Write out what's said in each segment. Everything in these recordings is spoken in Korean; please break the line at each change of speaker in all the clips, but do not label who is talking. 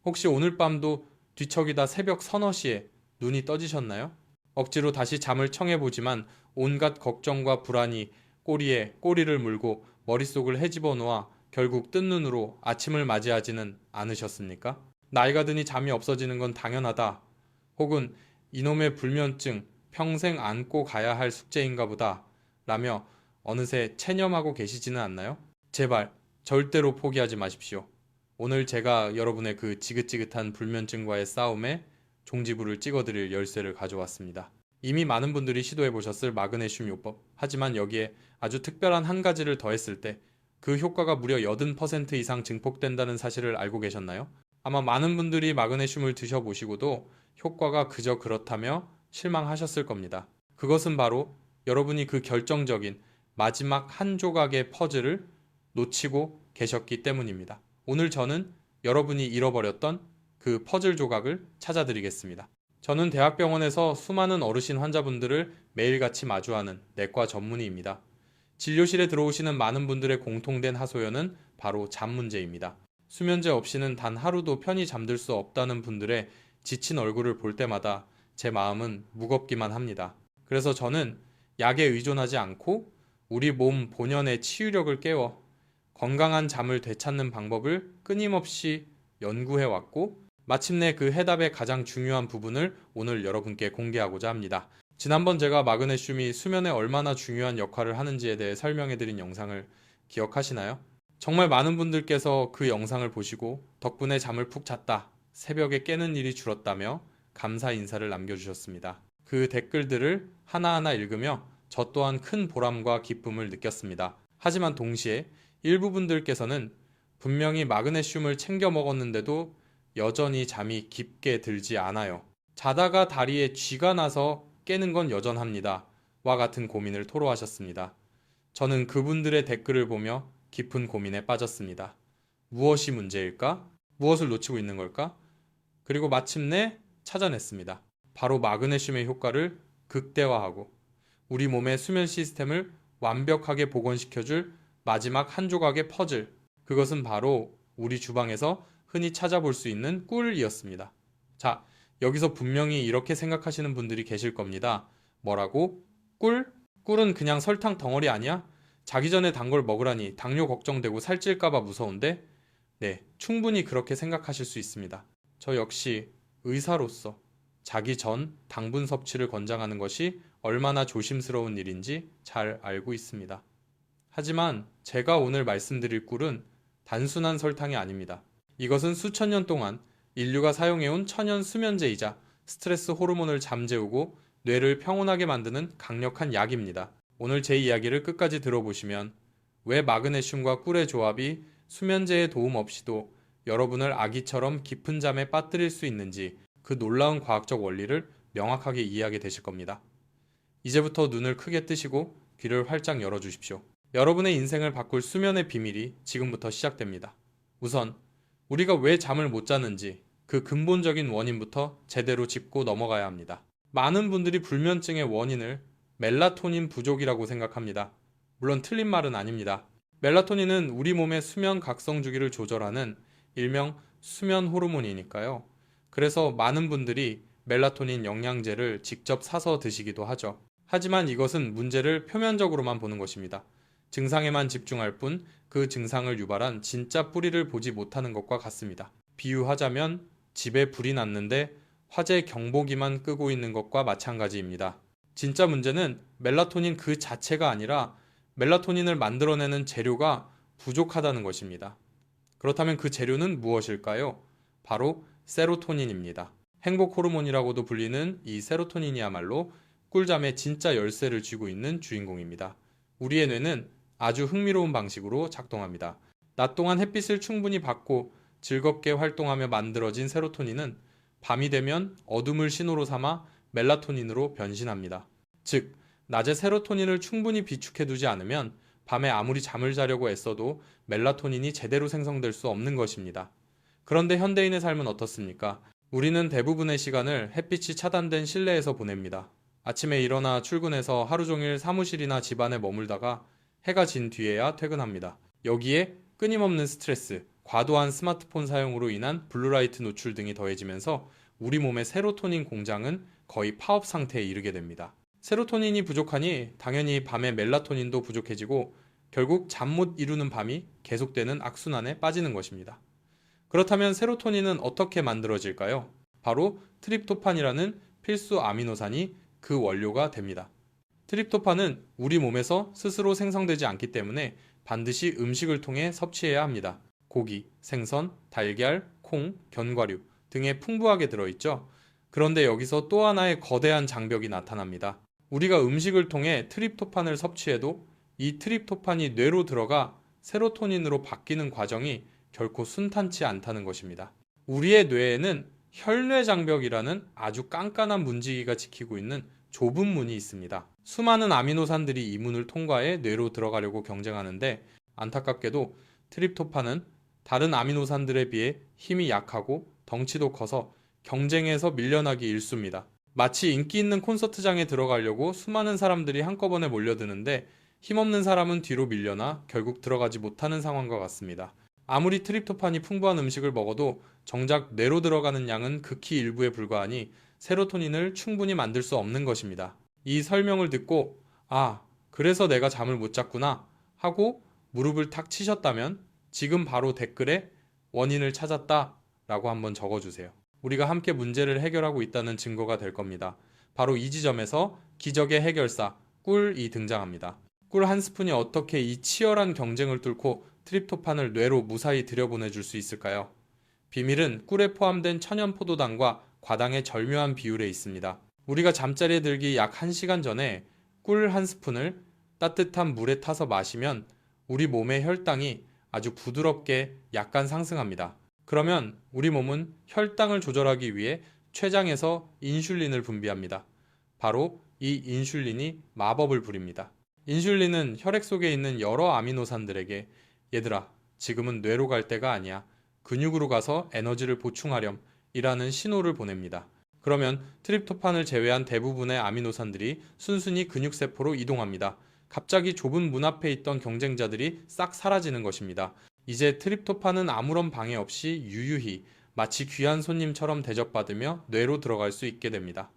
혹시 오늘 밤도 뒤척이다 새벽 서너 시에 눈이 떠지셨나요? 억지로 다시 잠을 청해보지만 온갖 걱정과 불안이 꼬리에 꼬리를 물고 머릿속을 헤집어 놓아 결국 뜬 눈으로 아침을 맞이하지는 않으셨습니까? 나이가 드니 잠이 없어지는 건 당연하다. 혹은 이놈의 불면증 평생 안고 가야 할 숙제인가 보다. 라며 어느새 체념하고 계시지는 않나요? 제발 절대로 포기하지 마십시오. 오늘 제가 여러분의 그 지긋지긋한 불면증과의 싸움에 종지부를 찍어드릴 열쇠를 가져왔습니다. 이미 많은 분들이 시도해보셨을 마그네슘 요법. 하지만 여기에 아주 특별한 한 가지를 더했을 때 그 효과가 무려 80% 이상 증폭된다는 사실을 알고 계셨나요? 아마 많은 분들이 마그네슘을 드셔보시고도 효과가 그저 그렇다며 실망하셨을 겁니다. 그것은 바로 여러분이 그 결정적인 마지막 한 조각의 퍼즐을 놓치고 계셨기 때문입니다. 오늘 저는 여러분이 잃어버렸던 그 퍼즐 조각을 찾아드리겠습니다. 저는 대학병원에서 수많은 어르신 환자분들을 매일같이 마주하는 내과 전문의입니다. 진료실에 들어오시는 많은 분들의 공통된 하소연은 바로 잠 문제입니다. 수면제 없이는 단 하루도 편히 잠들 수 없다는 분들의 지친 얼굴을 볼 때마다 제 마음은 무겁기만 합니다. 그래서 저는 약에 의존하지 않고 우리 몸 본연의 치유력을 깨워 건강한 잠을 되찾는 방법을 끊임없이 연구해왔고 마침내 그 해답의 가장 중요한 부분을 오늘 여러분께 공개하고자 합니다. 지난번 제가 마그네슘이 수면에 얼마나 중요한 역할을 하는지에 대해 설명해드린 영상을 기억하시나요? 정말 많은 분들께서 그 영상을 보시고 덕분에 잠을 푹 잤다, 새벽에 깨는 일이 줄었다며 감사 인사를 남겨주셨습니다. 그 댓글들을 하나하나 읽으며 저 또한 큰 보람과 기쁨을 느꼈습니다. 하지만 동시에 일부 분들께서는 분명히 마그네슘을 챙겨 먹었는데도 여전히 잠이 깊게 들지 않아요. 자다가 다리에 쥐가 나서 깨는 건 여전합니다. 와 같은 고민을 토로하셨습니다. 저는 그분들의 댓글을 보며 깊은 고민에 빠졌습니다. 무엇이 문제일까? 무엇을 놓치고 있는 걸까? 그리고 마침내 찾아냈습니다. 바로 마그네슘의 효과를 극대화하고 우리 몸의 수면 시스템을 완벽하게 복원시켜줄 마지막 한 조각의 퍼즐. 그것은 바로 우리 주방에서 흔히 찾아볼 수 있는 꿀이었습니다. 자, 여기서 분명히 이렇게 생각하시는 분들이 계실 겁니다. 뭐라고? 꿀? 꿀은 그냥 설탕 덩어리 아니야? 자기 전에 단 걸 먹으라니 당뇨 걱정되고 살찔까봐 무서운데? 네, 충분히 그렇게 생각하실 수 있습니다. 저 역시 의사로서 자기 전 당분 섭취를 권장하는 것이 얼마나 조심스러운 일인지 잘 알고 있습니다. 하지만 제가 오늘 말씀드릴 꿀은 단순한 설탕이 아닙니다. 이것은 수천 년 동안 인류가 사용해온 천연 수면제이자 스트레스 호르몬을 잠재우고 뇌를 평온하게 만드는 강력한 약입니다. 오늘 제 이야기를 끝까지 들어보시면 왜 마그네슘과 꿀의 조합이 수면제의 도움 없이도 여러분을 아기처럼 깊은 잠에 빠뜨릴 수 있는지 그 놀라운 과학적 원리를 명확하게 이해하게 되실 겁니다. 이제부터 눈을 크게 뜨시고 귀를 활짝 열어주십시오. 여러분의 인생을 바꿀 수면의 비밀이 지금부터 시작됩니다. 우선 우리가 왜 잠을 못 자는지 그 근본적인 원인부터 제대로 짚고 넘어가야 합니다. 많은 분들이 불면증의 원인을 멜라토닌 부족이라고 생각합니다. 물론 틀린 말은 아닙니다. 멜라토닌은 우리 몸의 수면 각성 주기를 조절하는 일명 수면 호르몬이니까요. 그래서 많은 분들이 멜라토닌 영양제를 직접 사서 드시기도 하죠. 하지만 이것은 문제를 표면적으로만 보는 것입니다. 증상에만 집중할 뿐 그 증상을 유발한 진짜 뿌리를 보지 못하는 것과 같습니다. 비유하자면 집에 불이 났는데 화재 경보기만 끄고 있는 것과 마찬가지입니다. 진짜 문제는 멜라토닌 그 자체가 아니라 멜라토닌을 만들어내는 재료가 부족하다는 것입니다. 그렇다면 그 재료는 무엇일까요? 바로 세로토닌입니다. 행복 호르몬이라고도 불리는 이 세로토닌이야말로 꿀잠의 진짜 열쇠를 쥐고 있는 주인공입니다. 우리의 뇌는 아주 흥미로운 방식으로 작동합니다. 낮 동안 햇빛을 충분히 받고 즐겁게 활동하며 만들어진 세로토닌은 밤이 되면 어둠을 신호로 삼아 멜라토닌으로 변신합니다. 즉, 낮에 세로토닌을 충분히 비축해두지 않으면 밤에 아무리 잠을 자려고 애써도 멜라토닌이 제대로 생성될 수 없는 것입니다. 그런데 현대인의 삶은 어떻습니까? 우리는 대부분의 시간을 햇빛이 차단된 실내에서 보냅니다. 아침에 일어나 출근해서 하루 종일 사무실이나 집안에 머물다가 해가 진 뒤에야 퇴근합니다. 여기에 끊임없는 스트레스, 과도한 스마트폰 사용으로 인한 블루라이트 노출 등이 더해지면서 우리 몸의 세로토닌 공장은 거의 파업 상태에 이르게 됩니다. 세로토닌이 부족하니 당연히 밤에 멜라토닌도 부족해지고 결국 잠 못 이루는 밤이 계속되는 악순환에 빠지는 것입니다. 그렇다면 세로토닌은 어떻게 만들어질까요? 바로 트립토판이라는 필수 아미노산이 그 원료가 됩니다. 트립토판은 우리 몸에서 스스로 생성되지 않기 때문에 반드시 음식을 통해 섭취해야 합니다. 고기, 생선, 달걀, 콩, 견과류 등에 풍부하게 들어있죠. 그런데 여기서 또 하나의 거대한 장벽이 나타납니다. 우리가 음식을 통해 트립토판을 섭취해도 이 트립토판이 뇌로 들어가 세로토닌으로 바뀌는 과정이 결코 순탄치 않다는 것입니다. 우리의 뇌에는 혈뇌장벽이라는 아주 깐깐한 문지기가 지키고 있는 좁은 문이 있습니다. 수많은 아미노산들이 이 문을 통과해 뇌로 들어가려고 경쟁하는데 안타깝게도 트립토판은 다른 아미노산들에 비해 힘이 약하고 덩치도 커서 경쟁에서 밀려나기 일쑤입니다. 마치 인기 있는 콘서트장에 들어가려고 수많은 사람들이 한꺼번에 몰려드는데 힘없는 사람은 뒤로 밀려나 결국 들어가지 못하는 상황과 같습니다. 아무리 트립토판이 풍부한 음식을 먹어도 정작 뇌로 들어가는 양은 극히 일부에 불과하니 세로토닌을 충분히 만들 수 없는 것입니다. 이 설명을 듣고 그래서 내가 잠을 못 잤구나 하고 무릎을 탁 치셨다면 지금 바로 댓글에 원인을 찾았다 라고 한번 적어주세요. 우리가 함께 문제를 해결하고 있다는 증거가 될 겁니다. 바로 이 지점에서 기적의 해결사 꿀이 등장합니다. 꿀 한 스푼이 어떻게 이 치열한 경쟁을 뚫고 트립토판을 뇌로 무사히 들여보내줄 수 있을까요? 비밀은 꿀에 포함된 천연 포도당과 과당의 절묘한 비율에 있습니다. 우리가 잠자리에 들기 약 1시간 전에 꿀 한 스푼을 따뜻한 물에 타서 마시면 우리 몸의 혈당이 아주 부드럽게 약간 상승합니다. 그러면 우리 몸은 혈당을 조절하기 위해 췌장에서 인슐린을 분비합니다. 바로 이 인슐린이 마법을 부립니다. 인슐린은 혈액 속에 있는 여러 아미노산들에게 얘들아, 지금은 뇌로 갈 때가 아니야. 근육으로 가서 에너지를 보충하렴 이라는 신호를 보냅니다. 그러면 트립토판을 제외한 대부분의 아미노산들이 순순히 근육세포로 이동합니다. 갑자기 좁은 문 앞에 있던 경쟁자들이 싹 사라지는 것입니다. 이제 트립토판은 아무런 방해 없이 유유히 마치 귀한 손님처럼 대접받으며 뇌로 들어갈 수 있게 됩니다.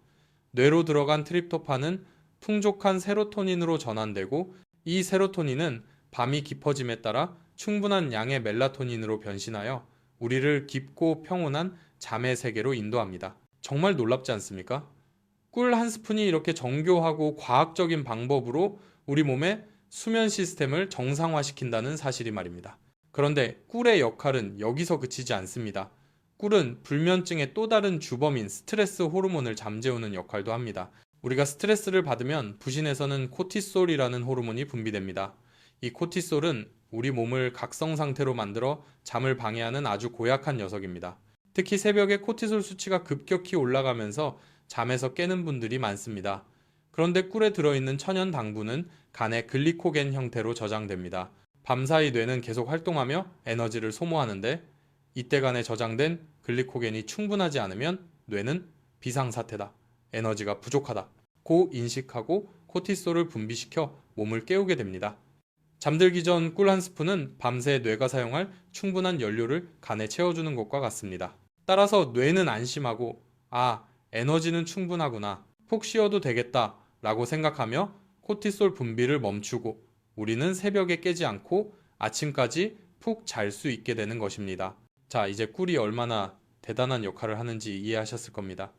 뇌로 들어간 트립토판은 풍족한 세로토닌으로 전환되고 이 세로토닌은 밤이 깊어짐에 따라 충분한 양의 멜라토닌으로 변신하여 우리를 깊고 평온한 잠의 세계로 인도합니다. 정말 놀랍지 않습니까? 꿀 한 스푼이 이렇게 정교하고 과학적인 방법으로 우리 몸의 수면 시스템을 정상화시킨다는 사실이 말입니다. 그런데 꿀의 역할은 여기서 그치지 않습니다. 꿀은 불면증의 또 다른 주범인 스트레스 호르몬을 잠재우는 역할도 합니다. 우리가 스트레스를 받으면 부신에서는 코티솔이라는 호르몬이 분비됩니다. 이 코티솔은 우리 몸을 각성 상태로 만들어 잠을 방해하는 아주 고약한 녀석입니다. 특히 새벽에 코티솔 수치가 급격히 올라가면서 잠에서 깨는 분들이 많습니다. 그런데 꿀에 들어있는 천연 당분은 간의 글리코겐 형태로 저장됩니다. 밤사이 뇌는 계속 활동하며 에너지를 소모하는데 이때 간에 저장된 글리코겐이 충분하지 않으면 뇌는 비상사태다, 에너지가 부족하다 고 인식하고 코티솔을 분비시켜 몸을 깨우게 됩니다. 잠들기 전 꿀 한 스푼은 밤새 뇌가 사용할 충분한 연료를 간에 채워주는 것과 같습니다. 따라서 뇌는 안심하고 에너지는 충분하구나, 푹 쉬어도 되겠다 라고 생각하며 코티솔 분비를 멈추고 우리는 새벽에 깨지 않고 아침까지 푹 잘 수 있게 되는 것입니다. 자, 이제 꿀이 얼마나 대단한 역할을 하는지 이해하셨을 겁니다.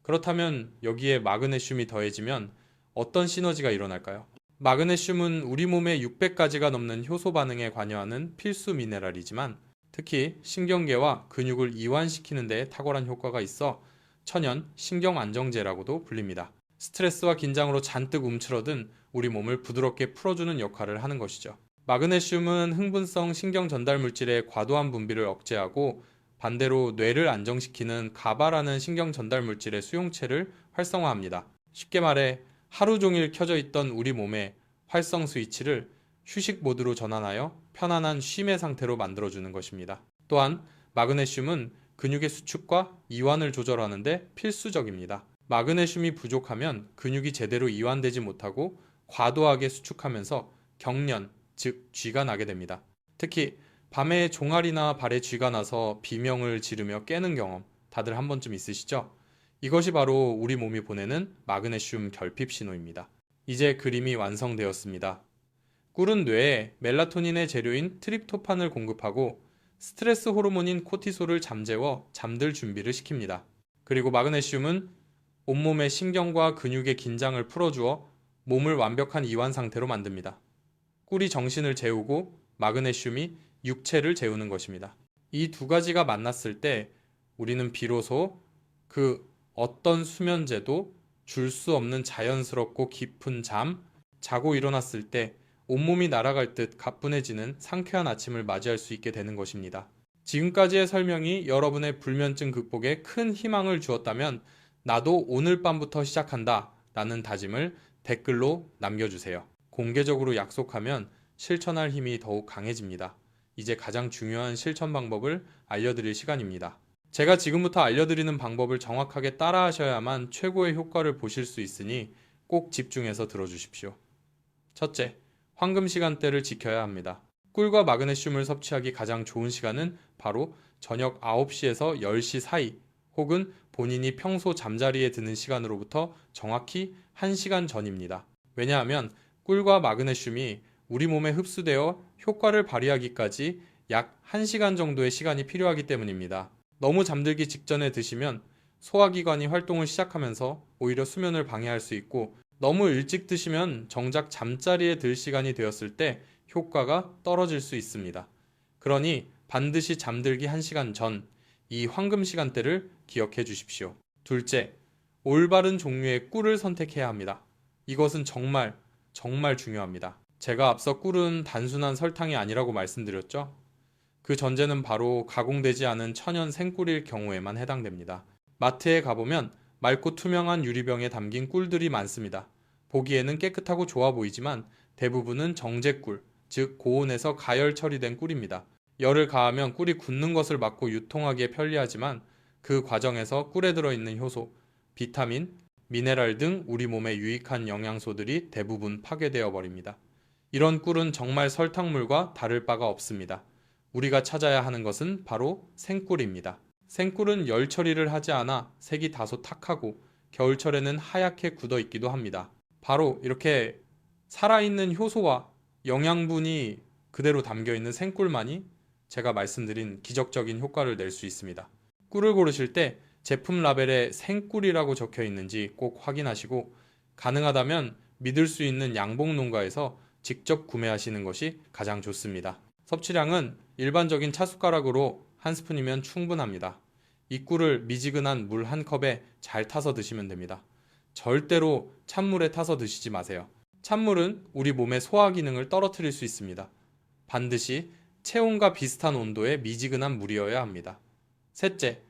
그렇다면 여기에 마그네슘이 더해지면 어떤 시너지가 일어날까요? 마그네슘은 우리 몸의 600가지가 넘는 효소 반응에 관여하는 필수 미네랄이지만 특히 신경계와 근육을 이완시키는 데 탁월한 효과가 있어 천연 신경안정제라고도 불립니다. 스트레스와 긴장으로 잔뜩 움츠러든 우리 몸을 부드럽게 풀어주는 역할을 하는 것이죠. 마그네슘은 흥분성 신경 전달 물질의 과도한 분비를 억제하고 반대로 뇌를 안정시키는 가바라는 신경 전달 물질의 수용체를 활성화합니다. 쉽게 말해 하루 종일 켜져 있던 우리 몸의 활성 스위치를 휴식 모드로 전환하여 편안한 쉼의 상태로 만들어주는 것입니다. 또한 마그네슘은 근육의 수축과 이완을 조절하는 데 필수적입니다. 마그네슘이 부족하면 근육이 제대로 이완되지 못하고 과도하게 수축하면서 경련, 즉 쥐가 나게 됩니다. 특히 밤에 종아리나 발에 쥐가 나서 비명을 지르며 깨는 경험 다들 한 번쯤 있으시죠? 이것이 바로 우리 몸이 보내는 마그네슘 결핍 신호입니다. 이제 그림이 완성되었습니다. 꿀은 뇌에 멜라토닌의 재료인 트립토판을 공급하고 스트레스 호르몬인 코티솔을 잠재워 잠들 준비를 시킵니다. 그리고 마그네슘은 온몸의 신경과 근육의 긴장을 풀어주어 몸을 완벽한 이완 상태로 만듭니다. 꿀이 정신을 재우고 마그네슘이 육체를 재우는 것입니다. 이 두 가지가 만났을 때 우리는 비로소 그 어떤 수면제도 줄 수 없는 자연스럽고 깊은 잠, 자고 일어났을 때 온몸이 날아갈 듯 가뿐해지는 상쾌한 아침을 맞이할 수 있게 되는 것입니다. 지금까지의 설명이 여러분의 불면증 극복에 큰 희망을 주었다면 나도 오늘 밤부터 시작한다 라는 다짐을 댓글로 남겨주세요. 공개적으로 약속하면 실천할 힘이 더욱 강해집니다. 이제 가장 중요한 실천 방법을 알려드릴 시간입니다. 제가 지금부터 알려드리는 방법을 정확하게 따라하셔야만 최고의 효과를 보실 수 있으니 꼭 집중해서 들어주십시오. 첫째, 황금 시간대를 지켜야 합니다. 꿀과 마그네슘을 섭취하기 가장 좋은 시간은 바로 저녁 9시에서 10시 사이 혹은 본인이 평소 잠자리에 드는 시간으로부터 정확히 1시간 전입니다. 왜냐하면 꿀과 마그네슘이 우리 몸에 흡수되어 효과를 발휘하기까지 약 1시간 정도의 시간이 필요하기 때문입니다. 너무 잠들기 직전에 드시면 소화기관이 활동을 시작하면서 오히려 수면을 방해할 수 있고 너무 일찍 드시면 정작 잠자리에 들 시간이 되었을 때 효과가 떨어질 수 있습니다. 그러니 반드시 잠들기 1시간 전 이 황금 시간대를 기억해 주십시오. 둘째, 올바른 종류의 꿀을 선택해야 합니다. 이것은 정말 중요합니다. 제가 앞서 꿀은 단순한 설탕이 아니라고 말씀드렸죠? 그 전제는 바로 가공되지 않은 천연 생꿀일 경우에만 해당됩니다. 마트에 가보면 맑고 투명한 유리병에 담긴 꿀들이 많습니다. 보기에는 깨끗하고 좋아 보이지만 대부분은 정제꿀, 즉 고온에서 가열 처리된 꿀입니다. 열을 가하면 꿀이 굳는 것을 막고 유통하기에 편리하지만 그 과정에서 꿀에 들어있는 효소, 비타민, 미네랄 등 우리 몸에 유익한 영양소들이 대부분 파괴되어 버립니다. 이런 꿀은 정말 설탕물과 다를 바가 없습니다. 우리가 찾아야 하는 것은 바로 생꿀입니다. 생꿀은 열 처리를 하지 않아 색이 다소 탁하고 겨울철에는 하얗게 굳어 있기도 합니다. 바로 이렇게 살아있는 효소와 영양분이 그대로 담겨있는 생꿀만이 제가 말씀드린 기적적인 효과를 낼 수 있습니다. 꿀을 고르실 때 제품 라벨에 생꿀이라고 적혀 있는지 꼭 확인하시고 가능하다면 믿을 수 있는 양봉농가에서 직접 구매하시는 것이 가장 좋습니다. 섭취량은 일반적인 차숟가락으로 한 스푼이면 충분합니다. 이 꿀을 미지근한 물 한 컵에 잘 타서 드시면 됩니다. 절대로 찬물에 타서 드시지 마세요. 찬물은 우리 몸의 소화 기능을 떨어뜨릴 수 있습니다. 반드시 체온과 비슷한 온도의 미지근한 물이어야 합니다. 셋째,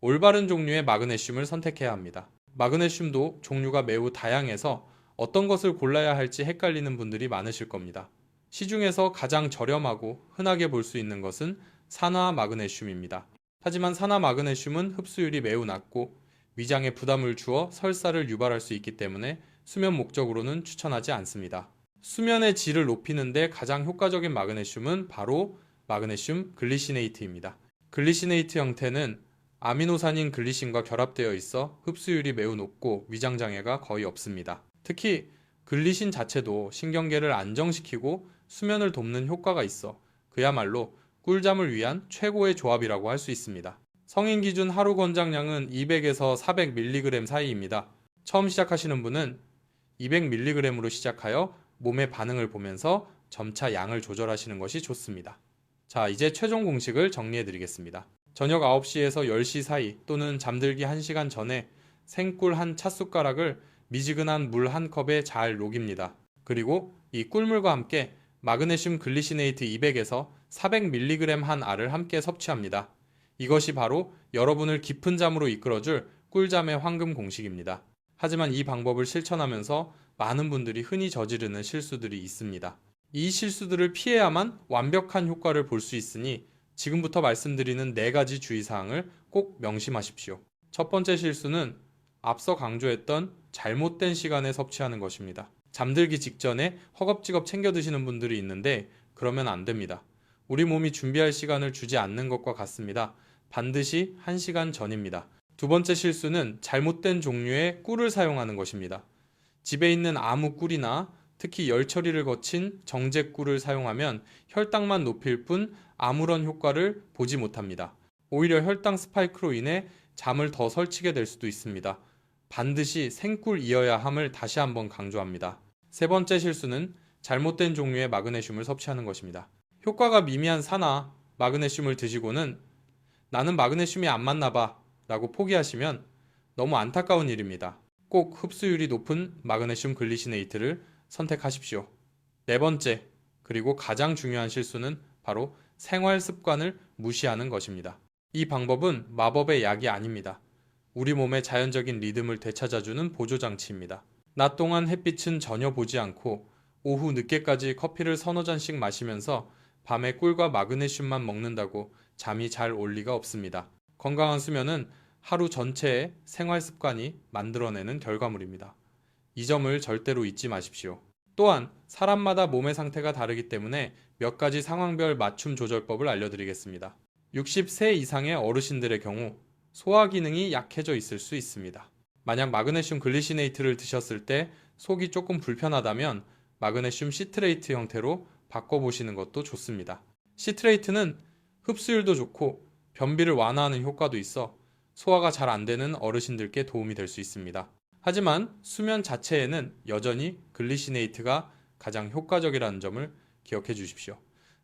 올바른 종류의 마그네슘을 선택해야 합니다. 마그네슘도 종류가 매우 다양해서 어떤 것을 골라야 할지 헷갈리는 분들이 많으실 겁니다. 시중에서 가장 저렴하고 흔하게 볼 수 있는 것은 산화 마그네슘입니다. 하지만 산화 마그네슘은 흡수율이 매우 낮고 위장에 부담을 주어 설사를 유발할 수 있기 때문에 수면 목적으로는 추천하지 않습니다. 수면의 질을 높이는 데 가장 효과적인 마그네슘은 바로 마그네슘 글리시네이트입니다. 글리시네이트 형태는 아미노산인 글리신과 결합되어 있어 흡수율이 매우 높고 위장장애가 거의 없습니다. 특히 글리신 자체도 신경계를 안정시키고 수면을 돕는 효과가 있어 그야말로 꿀잠을 위한 최고의 조합이라고 할 수 있습니다. 성인 기준 하루 권장량은 200에서 400mg 사이입니다. 처음 시작하시는 분은 200mg으로 시작하여 몸의 반응을 보면서 점차 양을 조절하시는 것이 좋습니다. 자, 이제 최종 공식을 정리해 드리겠습니다. 저녁 9시에서 10시 사이 또는 잠들기 1시간 전에 생꿀 한 찻숟가락을 미지근한 물 한 컵에 잘 녹입니다. 그리고 이 꿀물과 함께 마그네슘 글리시네이트 200에서 400mg 한 알을 함께 섭취합니다. 이것이 바로 여러분을 깊은 잠으로 이끌어줄 꿀잠의 황금 공식입니다. 하지만 이 방법을 실천하면서 많은 분들이 흔히 저지르는 실수들이 있습니다. 이 실수들을 피해야만 완벽한 효과를 볼 수 있으니 지금부터 말씀드리는 4가지 주의사항을 꼭 명심하십시오. 첫 번째 실수는 앞서 강조했던 잘못된 시간에 섭취하는 것입니다. 잠들기 직전에 허겁지겁 챙겨 드시는 분들이 있는데 그러면 안 됩니다. 우리 몸이 준비할 시간을 주지 않는 것과 같습니다. 반드시 1시간 전입니다. 두 번째 실수는 잘못된 종류의 꿀을 사용하는 것입니다. 집에 있는 아무 꿀이나 특히 열 처리를 거친 정제 꿀을 사용하면 혈당만 높일 뿐 아무런 효과를 보지 못합니다. 오히려 혈당 스파이크로 인해 잠을 더 설치게 될 수도 있습니다. 반드시 생꿀이어야 함을 다시 한번 강조합니다. 세 번째 실수는 잘못된 종류의 마그네슘을 섭취하는 것입니다. 효과가 미미한 산화 마그네슘을 드시고는 나는 마그네슘이 안 맞나 봐 라고 포기하시면 너무 안타까운 일입니다. 꼭 흡수율이 높은 마그네슘 글리시네이트를 선택하십시오. 네 번째, 그리고 가장 중요한 실수는 바로 생활 습관을 무시하는 것입니다. 이 방법은 마법의 약이 아닙니다. 우리 몸의 자연적인 리듬을 되찾아주는 보조장치입니다. 낮 동안 햇빛은 전혀 보지 않고 오후 늦게까지 커피를 서너 잔씩 마시면서 밤에 꿀과 마그네슘만 먹는다고 잠이 잘 올 리가 없습니다. 건강한 수면은 하루 전체의 생활 습관이 만들어내는 결과물입니다. 이 점을 절대로 잊지 마십시오. 또한 사람마다 몸의 상태가 다르기 때문에 몇 가지 상황별 맞춤 조절법을 알려드리겠습니다. 60세 이상의 어르신들의 경우 소화 기능이 약해져 있을 수 있습니다. 만약 마그네슘 글리시네이트를 드셨을 때 속이 조금 불편하다면 마그네슘 시트레이트 형태로 바꿔보시는 것도 좋습니다. 시트레이트는 흡수율도 좋고 변비를 완화하는 효과도 있어 소화가 잘 안 되는 어르신들께 도움이 될 수 있습니다. 하지만 수면 자체에는 여전히 글리시네이트가 가장 효과적이라는 점을 기억해 주십시오.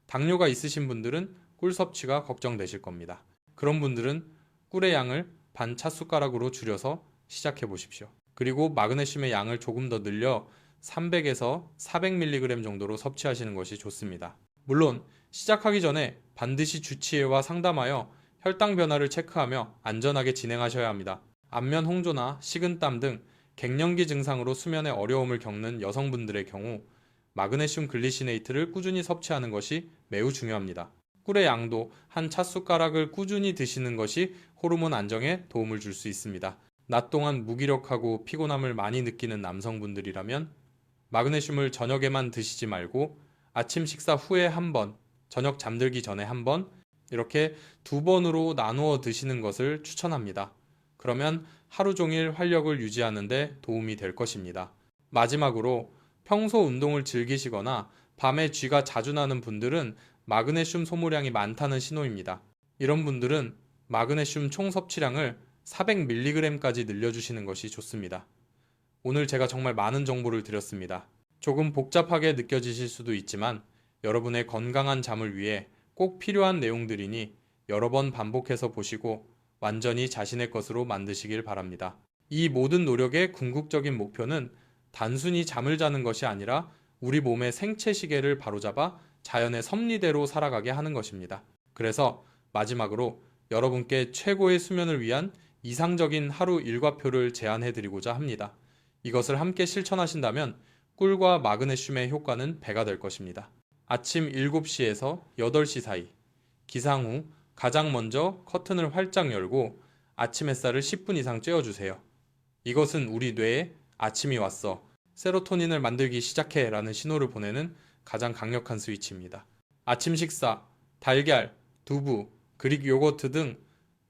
당뇨가 있으신 분들은 꿀 섭취가 걱정되실 겁니다. 그런 분들은 꿀의 양을 반 찻숟가락으로 줄여서 시작해 보십시오. 그리고 마그네슘의 양을 조금 더 늘려 300에서 400mg 정도로 섭취하시는 것이 좋습니다. 물론 시작하기 전에 반드시 주치의와 상담하여 혈당 변화를 체크하며 안전하게 진행하셔야 합니다. 안면 홍조나 식은땀 등 갱년기 증상으로 수면에 어려움을 겪는 여성분들의 경우 마그네슘 글리시네이트를 꾸준히 섭취하는 것이 매우 중요합니다. 꿀의 양도 한 찻숟가락을 꾸준히 드시는 것이 호르몬 안정에 도움을 줄 수 있습니다. 낮 동안 무기력하고 피곤함을 많이 느끼는 남성분들이라면 마그네슘을 저녁에만 드시지 말고 아침 식사 후에 한 번, 저녁 잠들기 전에 한 번, 이렇게 2번으로 나누어 드시는 것을 추천합니다. 그러면 하루 종일 활력을 유지하는 데 도움이 될 것입니다. 마지막으로 평소 운동을 즐기시거나 밤에 쥐가 자주 나는 분들은 마그네슘 소모량이 많다는 신호입니다. 이런 분들은 마그네슘 총 섭취량을 400mg까지 늘려주시는 것이 좋습니다. 오늘 제가 정말 많은 정보를 드렸습니다. 조금 복잡하게 느껴지실 수도 있지만 여러분의 건강한 잠을 위해 꼭 필요한 내용들이니 여러 번 반복해서 보시고 완전히 자신의 것으로 만드시길 바랍니다. 이 모든 노력의 궁극적인 목표는 단순히 잠을 자는 것이 아니라 우리 몸의 생체 시계를 바로잡아 자연의 섭리대로 살아가게 하는 것입니다. 그래서 마지막으로 여러분께 최고의 수면을 위한 이상적인 하루 일과표를 제안해 드리고자 합니다. 이것을 함께 실천하신다면 꿀과 마그네슘의 효과는 배가 될 것입니다. 아침 7시에서 8시 사이, 기상 후 가장 먼저 커튼을 활짝 열고 아침 햇살을 10분 이상 쬐어주세요. 이것은 우리 뇌에 아침이 왔어, 세로토닌을 만들기 시작해 라는 신호를 보내는 가장 강력한 스위치입니다. 아침 식사, 달걀, 두부, 그릭 요거트 등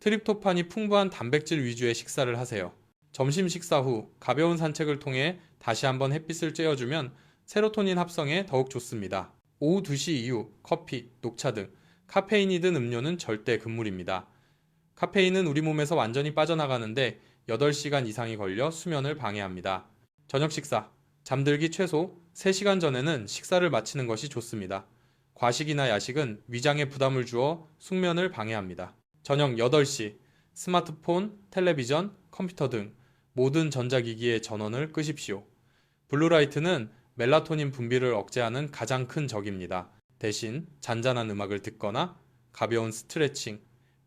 트립토판이 풍부한 단백질 위주의 식사를 하세요. 점심 식사 후 가벼운 산책을 통해 다시 한번 햇빛을 쬐어주면 세로토닌 합성에 더욱 좋습니다. 오후 2시 이후 커피, 녹차 등 카페인이 든 음료는 절대 금물입니다. 카페인은 우리 몸에서 완전히 빠져나가는데 8시간 이상이 걸려 수면을 방해합니다. 저녁 식사, 잠들기 최소 3시간 전에는 식사를 마치는 것이 좋습니다. 과식이나 야식은 위장에 부담을 주어 숙면을 방해합니다. 저녁 8시, 스마트폰, 텔레비전, 컴퓨터 등 모든 전자기기의 전원을 끄십시오. 블루라이트는 멜라토닌 분비를 억제하는 가장 큰 적입니다. 대신 잔잔한 음악을 듣거나 가벼운 스트레칭,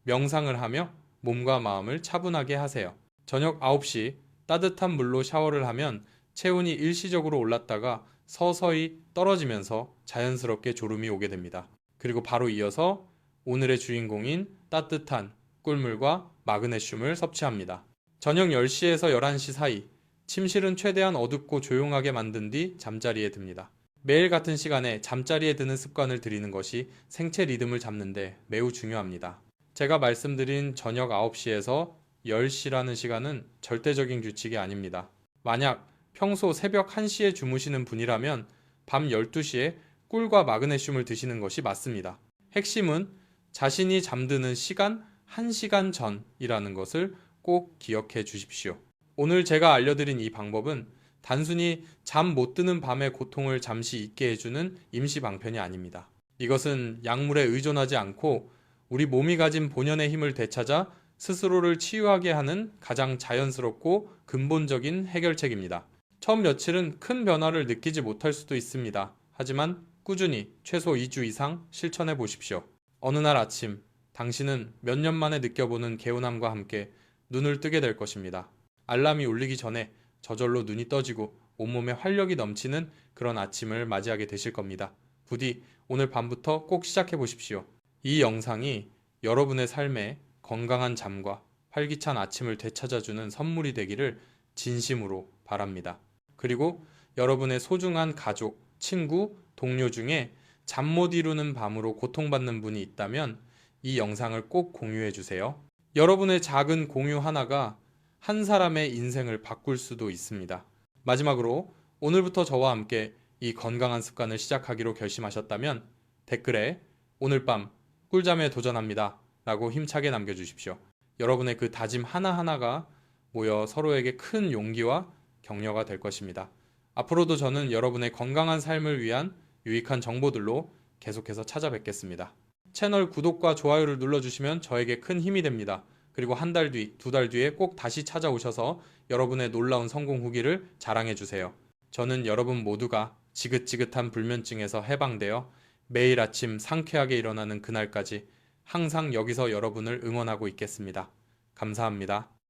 명상을 하며 몸과 마음을 차분하게 하세요. 저녁 9시 따뜻한 물로 샤워를 하면 체온이 일시적으로 올랐다가 서서히 떨어지면서 자연스럽게 졸음이 오게 됩니다. 그리고 바로 이어서 오늘의 주인공인 따뜻한 꿀물과 마그네슘을 섭취합니다. 저녁 10시에서 11시 사이 침실은 최대한 어둡고 조용하게 만든 뒤 잠자리에 듭니다. 매일 같은 시간에 잠자리에 드는 습관을 들이는 것이 생체 리듬을 잡는데 매우 중요합니다. 제가 말씀드린 저녁 9시에서 10시라는 시간은 절대적인 규칙이 아닙니다. 만약 평소 새벽 1시에 주무시는 분이라면 밤 12시에 꿀과 마그네슘을 드시는 것이 맞습니다. 핵심은 자신이 잠드는 시간 1시간 전이라는 것을 꼭 기억해 주십시오. 오늘 제가 알려드린 이 방법은 단순히 잠 못 드는 밤의 고통을 잠시 잊게 해주는 임시 방편이 아닙니다. 이것은 약물에 의존하지 않고 우리 몸이 가진 본연의 힘을 되찾아 스스로를 치유하게 하는 가장 자연스럽고 근본적인 해결책입니다. 처음 며칠은 큰 변화를 느끼지 못할 수도 있습니다. 하지만 꾸준히 최소 2주 이상 실천해 보십시오. 어느 날 아침, 당신은 몇 년 만에 느껴보는 개운함과 함께 눈을 뜨게 될 것입니다. 알람이 울리기 전에 저절로 눈이 떠지고 온몸에 활력이 넘치는 그런 아침을 맞이하게 되실 겁니다. 부디 오늘 밤부터 꼭 시작해 보십시오. 이 영상이 여러분의 삶에 건강한 잠과 활기찬 아침을 되찾아주는 선물이 되기를 진심으로 바랍니다. 그리고 여러분의 소중한 가족, 친구, 동료 중에 잠 못 이루는 밤으로 고통받는 분이 있다면 이 영상을 꼭 공유해 주세요. 여러분의 작은 공유 하나가 한 사람의 인생을 바꿀 수도 있습니다. 마지막으로 오늘부터 저와 함께 이 건강한 습관을 시작하기로 결심하셨다면 댓글에 오늘 밤 꿀잠에 도전합니다 라고 힘차게 남겨주십시오. 여러분의 그 다짐 하나하나가 모여 서로에게 큰 용기와 격려가 될 것입니다. 앞으로도 저는 여러분의 건강한 삶을 위한 유익한 정보들로 계속해서 찾아뵙겠습니다. 채널 구독과 좋아요를 눌러주시면 저에게 큰 힘이 됩니다. 그리고 한 달 뒤, 2달 뒤에 꼭 다시 찾아오셔서 여러분의 놀라운 성공 후기를 자랑해주세요. 저는 여러분 모두가 지긋지긋한 불면증에서 해방되어 매일 아침 상쾌하게 일어나는 그날까지 항상 여기서 여러분을 응원하고 있겠습니다. 감사합니다.